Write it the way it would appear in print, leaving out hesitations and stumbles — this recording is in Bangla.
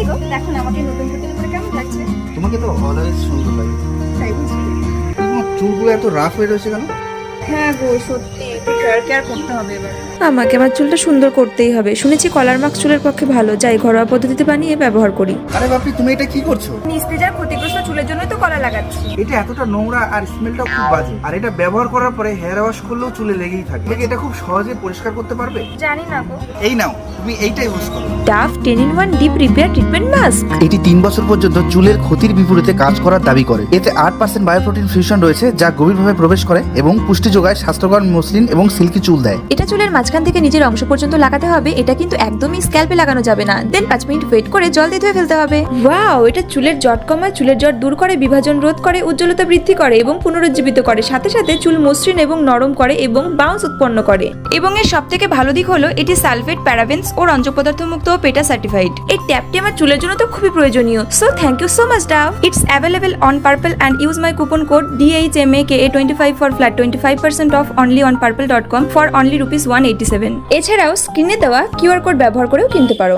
গো, দেখো না আমাকে নতুন পুতুল করে কেমন লাগছে। তোমাকে তো অলওয়েজ সুন্দর লাগে। তাই বুঝি? তোমার চুলগুলো এত রাফ হয়ে রয়েছে কেন? হ্যাঁ গো, সত্যি একটু কেয়ার করতে হবে এবার। আমাকে আমার চুলটা সুন্দর করতেই হবে। শুনেছি কলার মাস্ক চুলের পক্ষে ভালো, যাই ঘরোয়া পদ্ধতিতে বানিয়ে ব্যবহার করি। আরে বাপি, তুমি এটা কি করছো? নিস্তেজার ক্ষতিগ্রস্ত চুলের জন্যই তো কলা লাগাচ্ছি। এটা এতটা নোংরা আর স্মেলটাও খুব বাজে। আর এটা ব্যবহার করার পরে হেয়ার ওয়াশ করলেও চুলে লেগেই থাকে। তুমি এটা খুব সহজে পরিষ্কার করতে পারবে? জানি না গো। এই নাও, তুমি এইটাই ইউজ করো। Dove 10-in-1 deep repair treatment mask. এটি 3 বছর পর্যন্ত চুলের ক্ষতির বিপরীতে কাজ করার দাবি করে। এতে 8% বায়োপ্রোটিন ফিউশন রয়েছে, যা গভীরভাবে প্রবেশ করে এবং পুষ্টি যোগায়, স্বাস্থ্যকর মসৃণ এবং সিল্কি চুল দেয়। এটা চুলের মাঝখান থেকে নিচের অংশ পর্যন্ত লাগাতে হবে। এটা কিন্তু একদমই স্ক্যাল্পে লাগানো যাবে না। দেন 5 মিনিট ওয়েট করে জল দিয়ে ধুয়ে ফেলতে হবে। ওয়াও, এটা চুলের জট কমায়, চুলের জট দূর করে, বিভাজন রোধ করে, উজ্জ্বলতা বৃদ্ধি করে এবং পুনরুজ্জীবিত করে। সাথে সাথে চুল মসৃণ এবং নরম করে এবং বাউন্স উৎপন্ন করে। এবং এর সবথেকে ভালো দিক হলো এটি সালফেট, প্যারাবেনস ও রঞ্জক পদার্থ মুক্ত ও পেটা সার্টিফাইড। এই ট্যাপটি আমার চুলের জন্য তো খুবই প্রয়োজনীয়। So thank you so much Dove. It's available on Purple and use my coupon code DHMAKA25 for flat 25% off only on purple.com for only ₹187। এছাড়াও স্ক্রিনে দেওয়া কিউআর কোড ব্যবহার করেও কিনতে পারো।